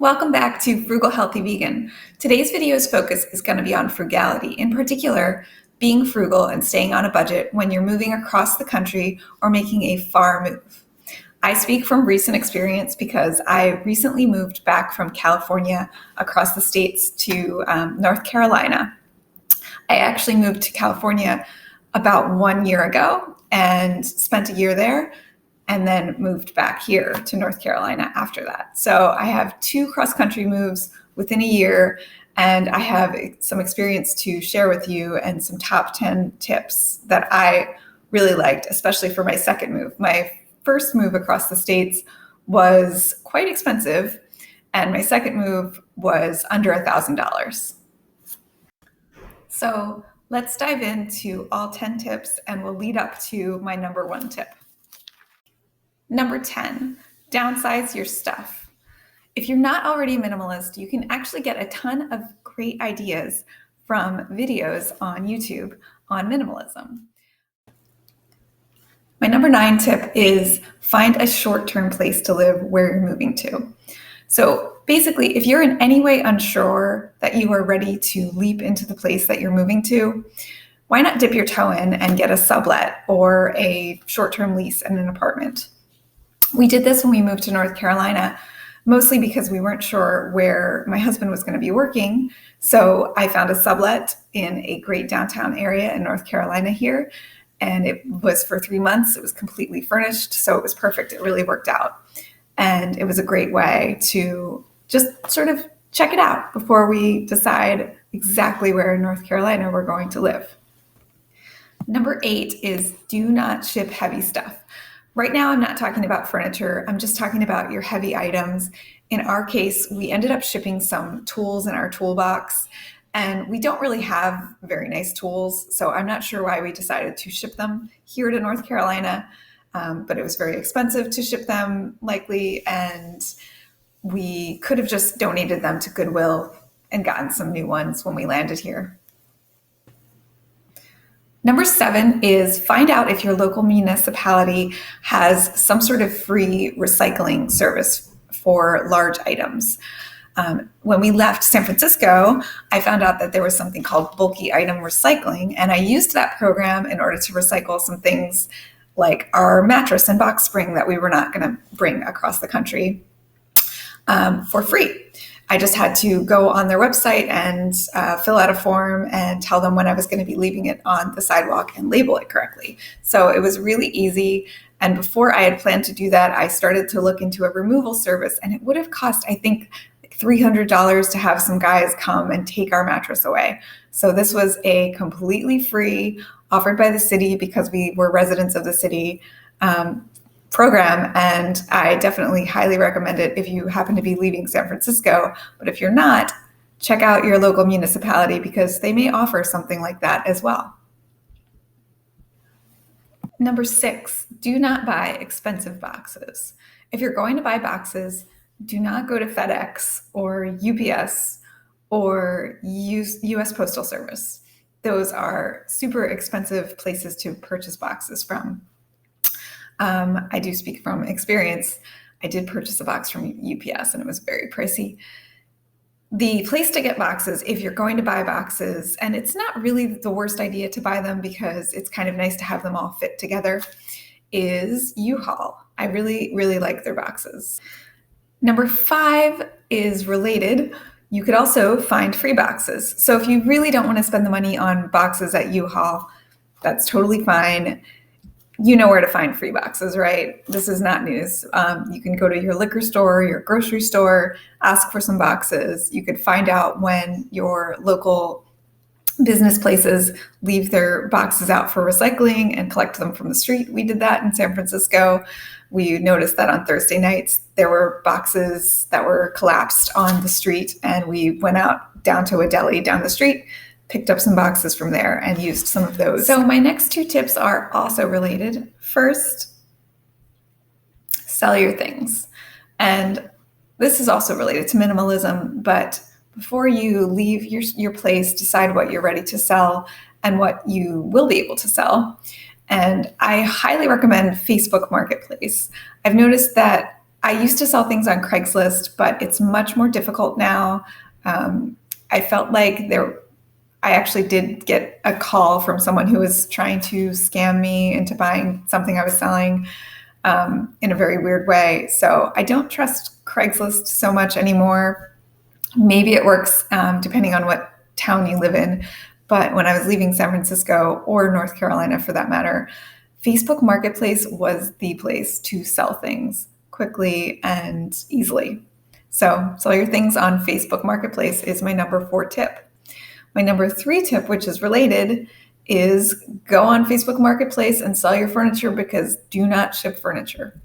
Welcome back to Frugal Healthy Vegan. Today's video's focus is going to be on frugality, in particular, being frugal and staying on a budget when you're moving across the country or making a far move. I speak from recent experience because I recently moved back from California across the states to North Carolina. I actually moved to California about 1 year ago and spent a year there, and then moved back here to North Carolina after that. So I have 2 cross-country moves within a year, and I have some experience to share with you and some top 10 tips that I really liked, especially for my second move. My first move across the states was quite expensive, and my second move was under $1,000. So let's dive into all 10 tips, and we'll lead up to my number 1 tip. Number 10, downsize your stuff. If you're not already a minimalist, you can actually get a ton of great ideas from videos on YouTube on minimalism. My number 9 tip is find a short-term place to live where you're moving to. So basically, if you're in any way unsure that you are ready to leap into the place that you're moving to, why not dip your toe in and get a sublet or a short-term lease in an apartment? We did this when we moved to North Carolina, mostly because we weren't sure where my husband was going to be working. So I found a sublet in a great downtown area in North Carolina here, and it was for 3 months. It was completely furnished, so it was perfect. It really worked out. And it was a great way to just sort of check it out before we decide exactly where in North Carolina we're going to live. Number 8 is do not ship heavy stuff. Right now, I'm not talking about furniture. I'm just talking about your heavy items. In our case, we ended up shipping some tools in our toolbox, and we don't really have very nice tools, so I'm not sure why we decided to ship them here to North Carolina, but it was very expensive to ship them, likely, and we could have just donated them to Goodwill and gotten some new ones when we landed here. Number 7 is find out if your local municipality has some sort of free recycling service for large items. When we left San Francisco, I found out that there was something called bulky item recycling, and I used that program in order to recycle some things like our mattress and box spring that we were not going to bring across the country for free. I just had to go on their website and fill out a form and tell them when I was going to be leaving it on the sidewalk and label it correctly. So it was really easy. And before I had planned to do that, I started to look into a removal service, and it would have cost, I think, $300 to have some guys come and take our mattress away. So this was a completely free, offered by the city because we were residents of the city, program, and I definitely highly recommend it if you happen to be leaving San Francisco. But if you're not, check out your local municipality because they may offer something like that as well. Number 6, do not buy expensive boxes. If you're going to buy boxes, do not go to FedEx or UPS or US Postal Service. Those are super expensive places to purchase boxes from. I do speak from experience. I did purchase a box from UPS and it was very pricey. The place to get boxes, if you're going to buy boxes, and it's not really the worst idea to buy them because it's kind of nice to have them all fit together, is U-Haul. I really, really like their boxes. Number 5 is related. You could also find free boxes. So if you really don't want to spend the money on boxes at U-Haul, that's totally fine. You know where to find free boxes, right? This is not news. You can go to your liquor store, your grocery store, ask for some boxes. You could find out when your local business places leave their boxes out for recycling and collect them from the street. We did that in San Francisco. We noticed that on Thursday nights, there were boxes that were collapsed on the street, and we went out down to a deli down the street, picked up some boxes from there and used some of those. So my next 2 tips are also related. First, sell your things. And this is also related to minimalism, but before you leave your place, decide what you're ready to sell and what you will be able to sell. And I highly recommend Facebook Marketplace. I've noticed that I used to sell things on Craigslist, but it's much more difficult now. I felt like I actually did get a call from someone who was trying to scam me into buying something I was selling in a very weird way. So I don't trust Craigslist so much anymore. Maybe it works depending on what town you live in. But when I was leaving San Francisco, or North Carolina for that matter, Facebook Marketplace was the place to sell things quickly and easily. So sell your things on Facebook Marketplace is my number 4 tip. My number 3 tip, which is related, is go on Facebook Marketplace and sell your furniture, because do not ship furniture.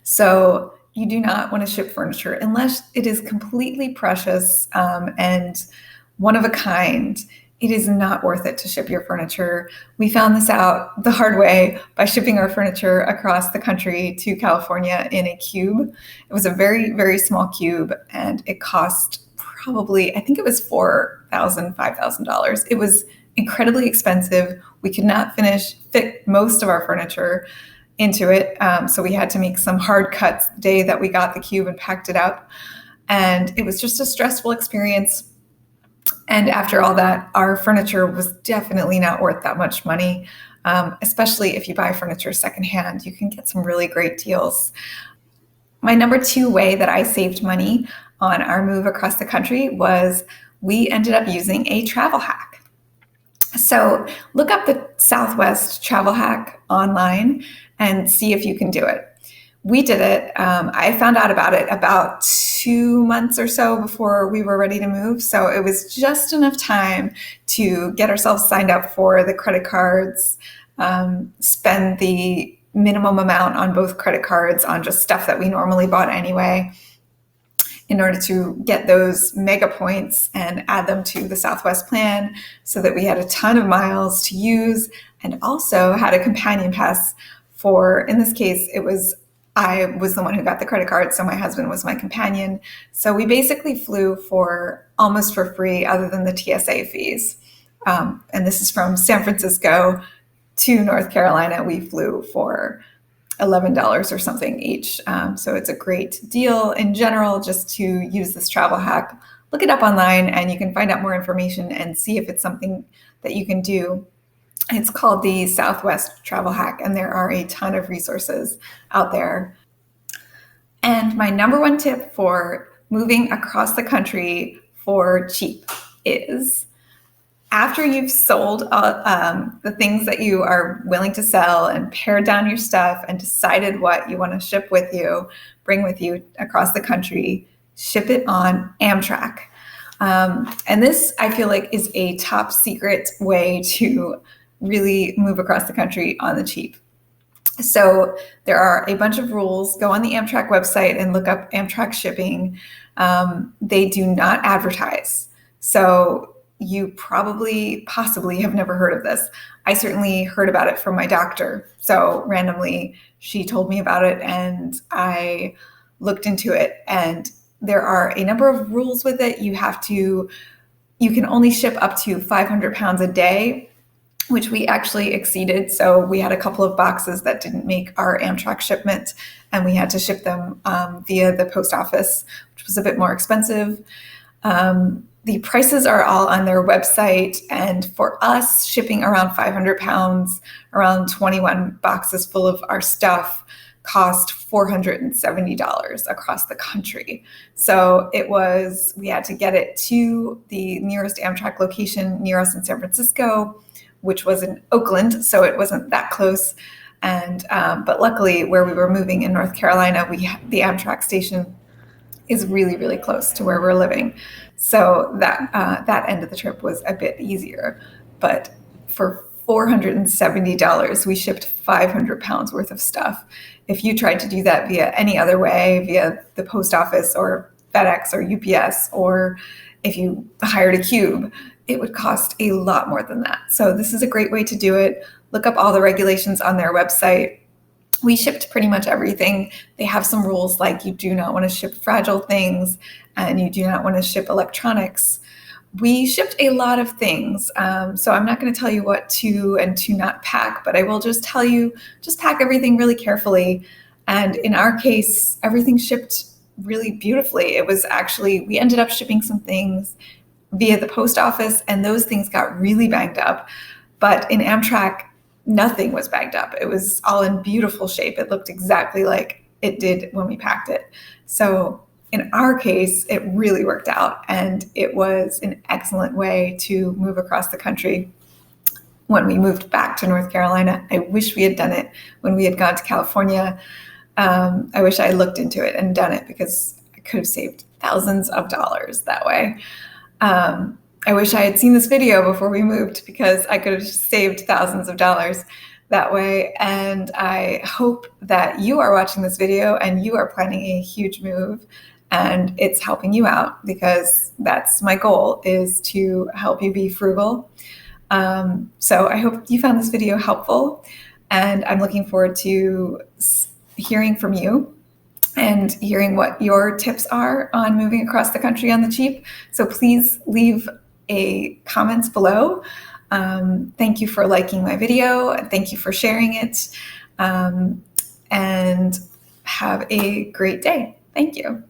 So you do not want to ship furniture unless it is completely precious and one of a kind. It is not worth it to ship your furniture. We found this out the hard way by shipping our furniture across the country to California in a cube. It was a very, very small cube, and it cost probably, I think it was $4,000, $5,000. It was incredibly expensive. We could not fit most of our furniture into it. So we had to make some hard cuts the day that we got the cube and packed it up. And it was just a stressful experience. And after all that, our furniture was definitely not worth that much money, especially if you buy furniture secondhand. You can get some really great deals. My number 2 way that I saved money on our move across the country was we ended up using a travel hack. So look up the Southwest travel hack online and see if you can do it. We did it. I found out about it about 2 months or so before we were ready to move. So it was just enough time to get ourselves signed up for the credit cards, spend the minimum amount on both credit cards on just stuff that we normally bought anyway, in order to get those mega points and add them to the Southwest plan, so that we had a ton of miles to use, and also had a companion pass for, in this case, I was the one who got the credit card, so my husband was my companion. So we basically flew almost for free, other than the TSA fees. And this is from San Francisco to North Carolina. We flew for $11 or something each. So it's a great deal in general just to use this travel hack. Look it up online and you can find out more information and see if it's something that you can do. It's called the Southwest Travel Hack, and there are a ton of resources out there. And my number 1 tip for moving across the country for cheap is, after you've sold the things that you are willing to sell and pared down your stuff and decided what you want to bring with you across the country, ship it on Amtrak. And this, I feel like, is a top secret way to really move across the country on the cheap. So there are a bunch of rules. Go on the Amtrak website and look up Amtrak shipping. They do not advertise. So you possibly have never heard of this. I certainly heard about it from my doctor. So randomly, she told me about it and I looked into it. And there are a number of rules with it. You can only ship up to 500 pounds a day, which we actually exceeded. So we had a couple of boxes that didn't make our Amtrak shipment, and we had to ship them via the post office, which was a bit more expensive. The prices are all on their website, and for us, shipping around 500 pounds, around 21 boxes full of our stuff, cost $470 across the country. So we had to get it to the nearest Amtrak location near us in San Francisco, which was in Oakland, so it wasn't that close. And but luckily, where we were moving in North Carolina, the Amtrak station is really, really close to where we're living. So that end of the trip was a bit easier. But for $470, we shipped 500 pounds worth of stuff. If you tried to do that via any other way, via the post office or FedEx or UPS, or if you hired a cube, it would cost a lot more than that. So this is a great way to do it. Look up all the regulations on their website. We shipped pretty much everything. They have some rules like you do not want to ship fragile things and you do not want to ship electronics. We shipped a lot of things. So I'm not going to tell you what to and to not pack, but I will just tell you, just pack everything really carefully. And in our case, everything shipped really beautifully. It was actually, we ended up shipping some things via the post office, and those things got really banged up. But in Amtrak, nothing was bagged up. It was all in beautiful shape. It looked exactly like it did when we packed it. So in our case, it really worked out, and it was an excellent way to move across the country. When we moved back to North Carolina, I wish we had done it when we had gone to California. I wish I had looked into it and done it, because I could have saved thousands of dollars that way. I wish I had seen this video before we moved, because I could have saved thousands of dollars that way. And I hope that you are watching this video and you are planning a huge move and it's helping you out, because that's my goal, is to help you be frugal. So I hope you found this video helpful, and I'm looking forward to hearing from you and hearing what your tips are on moving across the country on the cheap. So please leave a comments below. Thank you for liking my video. Thank you for sharing it. And have a great day. Thank you.